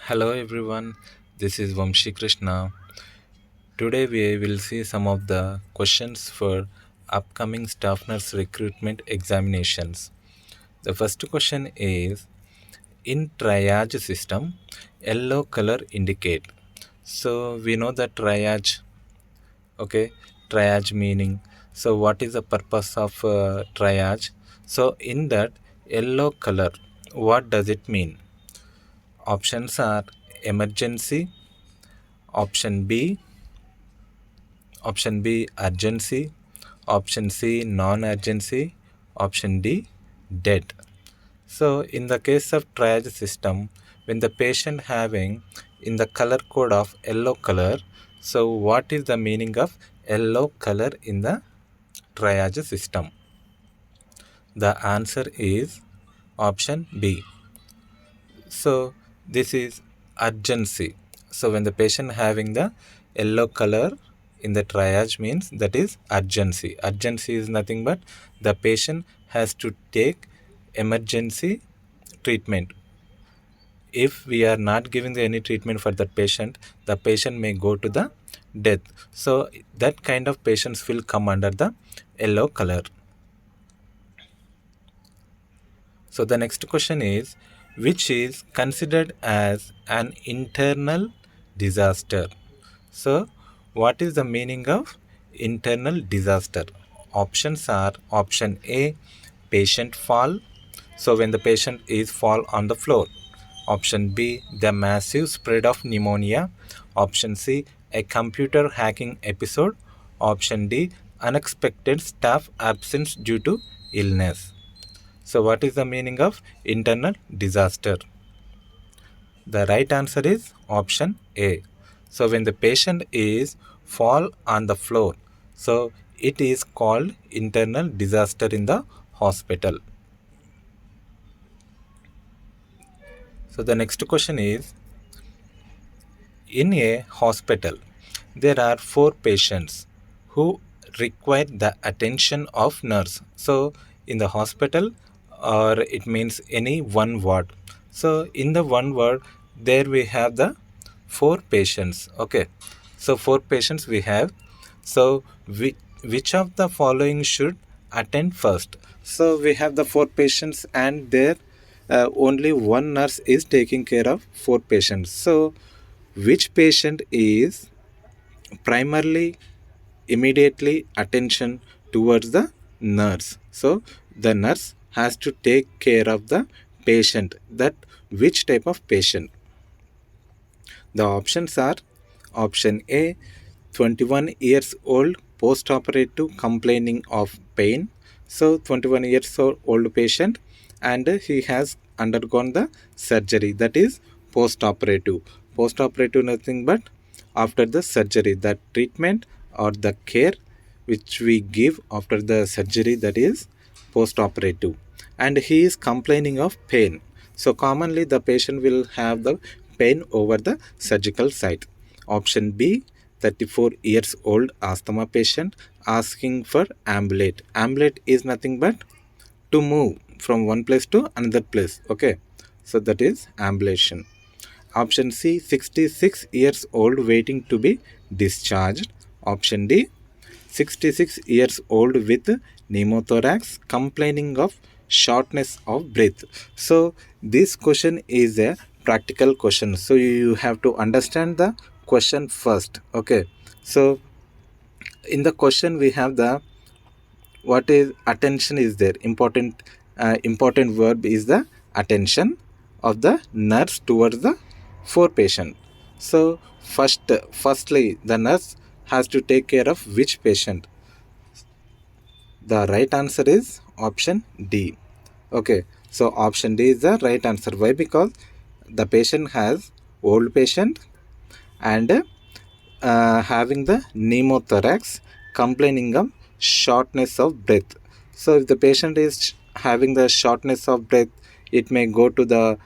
Hello everyone, this is Vamshi Krishna. Today we will see some of the questions for upcoming staff nurse recruitment examinations. The first question is, in triage system, yellow color indicate. So we know that triage, okay, triage meaning. So what is the purpose of triage? So in that yellow color, what does it mean? Options are emergency, option B, option B urgency, option C non urgency, option D dead. So in the case of triage system, when the patient having in the color code of yellow color, so what is the meaning of yellow color in the triage system? The answer is option B. So this is urgency. So when the patient having the yellow color in the triage means that is urgency. Urgency is nothing but the patient has to take emergency treatment. If we are not giving any treatment for that patient, the patient may go to the death. So that kind of patients will come under the yellow color. So the next question is, which is considered as an internal disaster? So what is the meaning of internal disaster? Options are option A, patient fall. So when the patient is fall on the floor. Option B, the massive spread of pneumonia. Option C, a computer hacking episode. Option D, unexpected staff absence due to illness. So what is the meaning of internal disaster? The right answer is option A. So when the patient is fall on the floor, so it is called internal disaster in the hospital. So the next question is, in a hospital, there are 4 patients who require the attention of nurse. So in the hospital, or it means any one ward. So in the one ward, there we have the 4 patients. Okay. So 4 patients we have. So which of the following should attend first? So we have the 4 patients, and there only one nurse is taking care of 4 patients. So which patient is primarily immediately attention towards the nurse? So the nurse has to take care of the patient. That which type of patient? The options are option A, 21 years old post operative complaining of pain. So 21 years old patient, and he has undergone the surgery, that is post operative. Post operative nothing but after the surgery, the treatment or the care which we give after the surgery, that is post operative. And he is complaining of pain. So commonly the patient will have the pain over the surgical site. Option B, 34 years old asthma patient asking for ambulate. Ambulate is nothing but to move from one place to another place. Okay, so that is ambulation. Option C, 66 years old waiting to be discharged. Option D, 66 years old with pneumothorax complaining of shortness of breath. So this question is a practical question, so you have to understand the question first. Okay, so in the question we have the what is attention is there, important verb is the attention of the nurse towards the 4 patient. So firstly the nurse has to take care of which patient? The right answer is option D. Okay, so option D is the right answer. Why? Because the patient has old patient and having the pneumothorax, complaining of shortness of breath. So if the patient is having the shortness of breath, it may go to the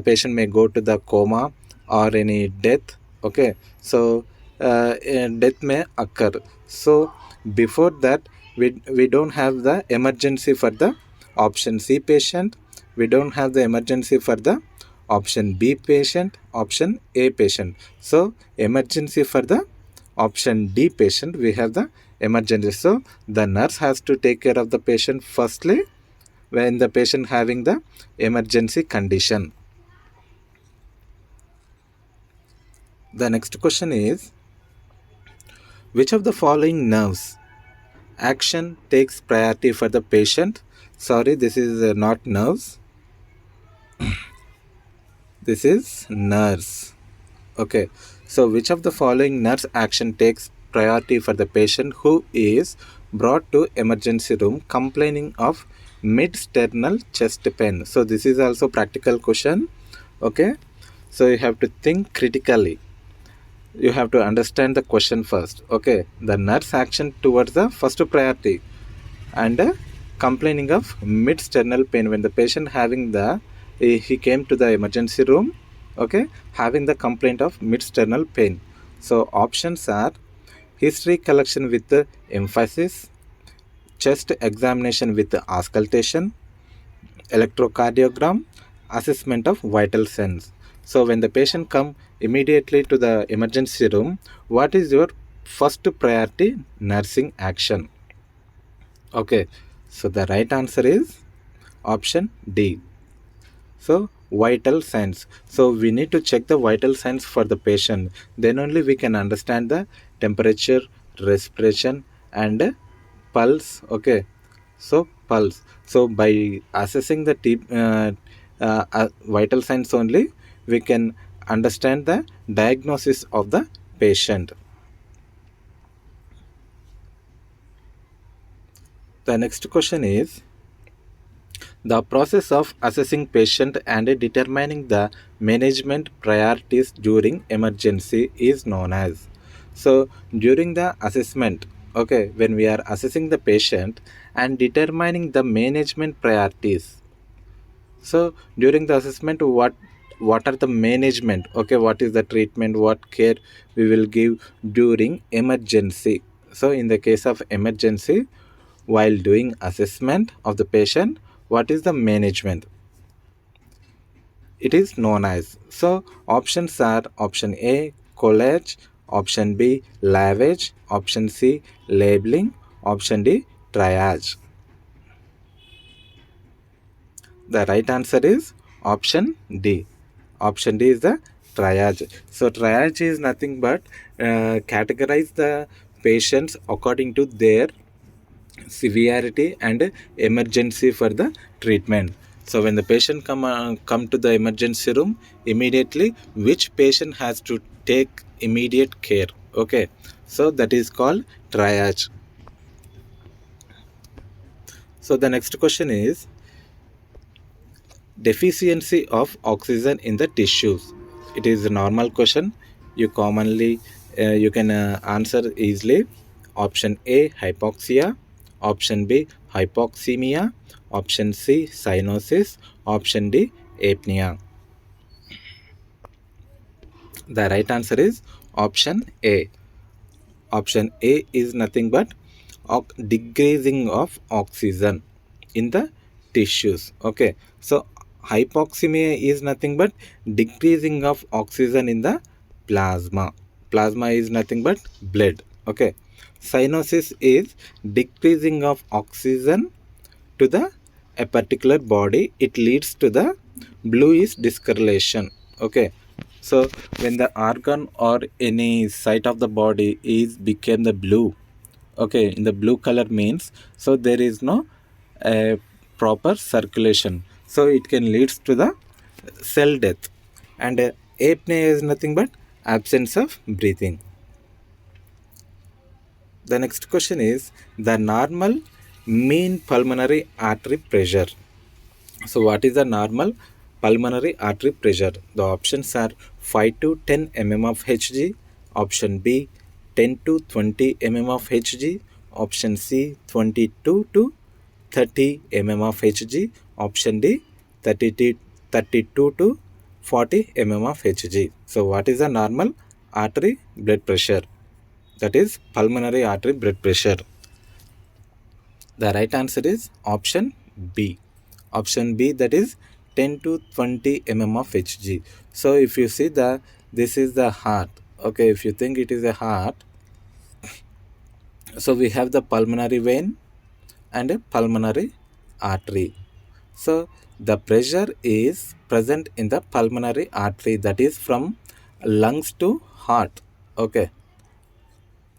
patient may go to the coma or any death. Okay, so death may occur. So before that, we don't have the emergency for the option C patient. We don't have the emergency for the option B patient, option A patient. So emergency for the option D patient, we have the emergency. So the nurse has to take care of the patient firstly when the patient having the emergency condition. The next question is, which of the following nerves action takes priority for the patient? Sorry, this is not nerves, this is nerves. Okay, so which of the following nerves action takes priority for the patient who is brought to emergency room complaining of mid-sternal chest pain? So this is also practical question. Okay, so you have to think critically. You have to understand the question first. Okay, the nurse action towards the first priority and complaining of mid-sternal pain when the patient having the he came to the emergency room, okay, having the complaint of mid-sternal pain. So options are history collection with emphasis, chest examination with auscultation, electrocardiogram, assessment of vital signs. So when the patient come immediately to the emergency room, what is your first priority nursing action? Okay, so the right answer is option D. So vital signs. So we need to check the vital signs for the patient. Then only we can understand the temperature, respiration, and pulse. Okay, so pulse. So by assessing the vital signs only, we can understand the diagnosis of the patient. The next question is, the process of assessing patient and determining the management priorities during emergency is known as. So during the assessment, okay, when we are assessing the patient and determining the management priorities. So during the assessment, what are the management? Okay, what is the treatment? What care we will give during emergency? So in the case of emergency, while doing assessment of the patient, what is the management? It is known as. So options are option A collage, option B lavage, option C labeling, option D triage. The right answer is option D. Option D is the triage. So triage is nothing but categorize the patients according to their severity and emergency for the treatment. So when the patient come to the emergency room, immediately which patient has to take immediate care. Okay, so that is called triage. So the next question is, deficiency of oxygen in the tissues. It is a normal question. You commonly you can answer easily. Option A hypoxia, option B hypoxemia, option C cyanosis, option D apnea. The right answer is option A. Option A is nothing but decreasing of oxygen in the tissues. Okay, so hypoxemia is nothing but decreasing of oxygen in the plasma. Plasma is nothing but blood. Okay, cyanosis is decreasing of oxygen to the a particular body. It leads to the bluish discoloration. Okay, so when the organ or any site of the body is became the blue, okay, in the blue color means, so there is no proper circulation, so it can leads to the cell death. And apnea is nothing but absence of breathing. The next question is, the normal mean pulmonary artery pressure. So what is the normal pulmonary artery pressure? The options are 5 to 10 mm of Hg, option B 10 to 20 mm of Hg, option C 22 to 30 mm of Hg, option D 32 to 40 mm of Hg. So what is the normal artery blood pressure? That is pulmonary artery blood pressure. The right answer is option B. Option B, that is 10 to 20 mm of Hg. So if you see this is the heart. Okay, if you think it is a heart, so we have the pulmonary vein and a pulmonary artery. So the pressure is present in the pulmonary artery, that is from lungs to heart. Okay,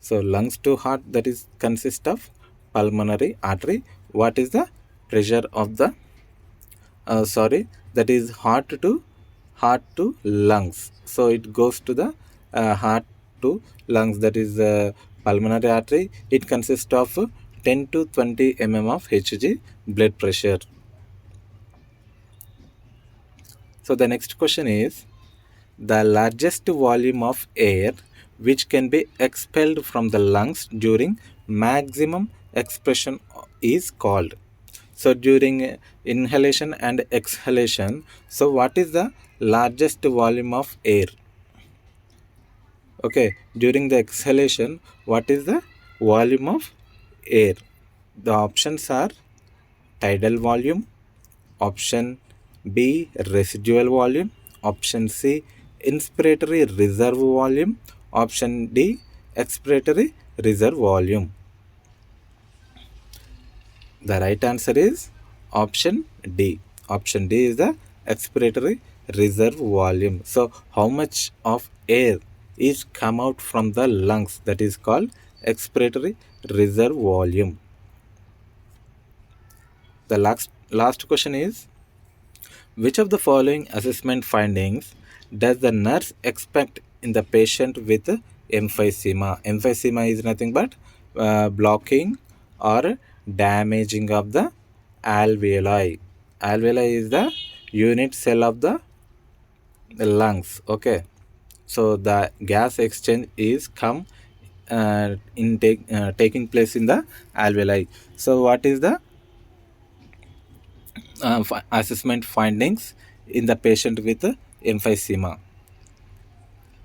so lungs to heart, that is consist of pulmonary artery. What is the pressure of the that is heart to lungs? So it goes to the heart to lungs, that is pulmonary artery. It consists of 10 to 20 mm of Hg blood pressure. So the next question is, the largest volume of air which can be expelled from the lungs during maximum expression is called. So during inhalation and exhalation, so what is the largest volume of air? Okay, during the exhalation, what is the volume of air? The options are tidal volume, option B residual volume, option C inspiratory reserve volume, option D expiratory reserve volume. The right answer is option D. Option D is the expiratory reserve volume. So how much of air is come out from the lungs, that is called expiratory reserve volume. The last question is, which of the following assessment findings does the nurse expect in the patient with emphysema? Emphysema is nothing but blocking or damaging of the alveoli. Alveoli is the unit cell of the lungs. Okay, so the gas exchange is taking place in the alveoli. So what is the assessment findings in the patient with emphysema?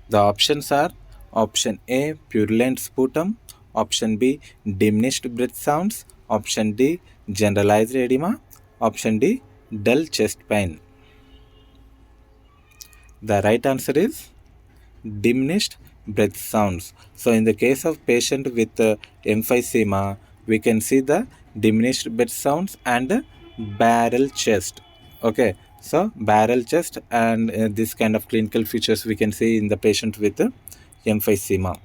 The options are option A purulent sputum, option B diminished breath sounds, option D generalized edema, option D dull chest pain. The right answer is diminished breath sounds. So in the case of patient with emphysema, we can see the diminished breath sounds and barrel chest. Okay, so barrel chest and this kind of clinical features we can see in the patient with emphysema.